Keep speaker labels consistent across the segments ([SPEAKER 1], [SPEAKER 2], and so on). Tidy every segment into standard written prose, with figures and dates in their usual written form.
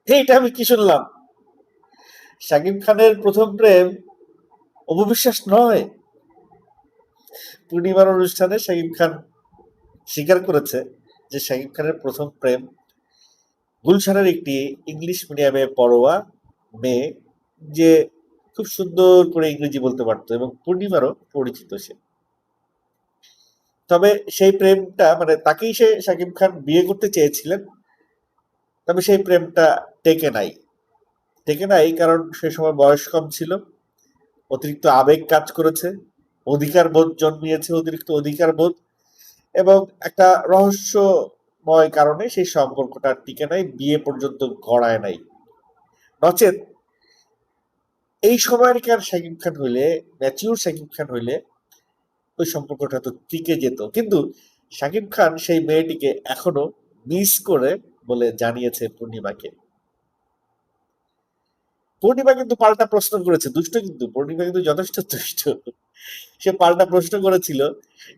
[SPEAKER 1] এইটা আমি কি শুনলাম? শাকিব খানের প্রথম প্রেম অপবিশ্বাস নয়। পূর্ণিমার অনুষ্ঠানে শাকিব খান স্বীকার করেছে যে শাকিব খানের প্রথম প্রেম গুলশানের একটি ইংলিশ মিডিয়ামে পড়ুয়া মেয়ে, যে খুব সুন্দর করে ইংরেজি বলতে পারতো এবং পূর্ণিমারও পরিচিত সে। তবে সেই প্রেমটা মানে তাকেই সে শাকিব খান বিয়ে করতে চেয়েছিলেন, তবে সেই প্রেমটা টেকে নাই। টেকে নাই কারণ সে সময় বয়স কম ছিল, অতিরিক্ত আবেগ কাজ করেছে, অধিকার বোধ জন্মিয়েছে, অতিরিক্ত অধিকার বোধ, এবং একটা রহস্যময় কারণে সেই সম্পর্কটা টিকে নাই, বিয়ে পর্যন্ত গড়ায় নাই। নচেত এই সময়কার শাকিব খান হইলে, ম্যাচিউর শাকিব খান হইলে ওই সম্পর্কটা তো টিকে যেত। কিন্তু শাকিব খান সেই মেয়েটিকে এখনো মিস করে বলে জানিয়েছে পূর্ণিমাকে। পূর্ণিমা কিন্তু পাল্টা প্রশ্ন করেছে, দুষ্ট কিন্তু পূর্ণিমা কিন্তু যথেষ্ট দুষ্ট। সে পাল্টা প্রশ্ন করেছিল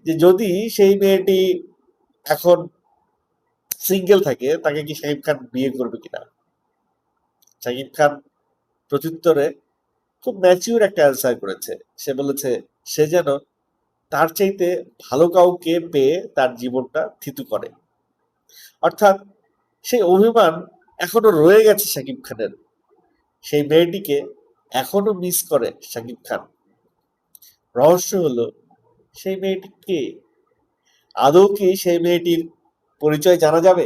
[SPEAKER 1] যে যদি সেই মেয়েটি এখন সিঙ্গেল থাকে তাকে কি শাকিব খান বিয়ে করবে কিনা। শাকিব খান প্রত্যুত্তরে খুব ম্যাচিউর একটা অ্যান্সার করেছে। সে বলেছে সে যেন তার চাইতে ভালো কাউকে পেয়ে তার জীবনটা থিতু করে। অর্থাৎ সেই অভিমান এখনো রয়ে গেছে শাকিব খানের, সেই মেয়েটিকে এখনো মিস করে শাকিব খান। রহস্য হলো সেই মেয়েটি কে, আদৌ কি সেই মেয়েটির পরিচয় জানা যাবে?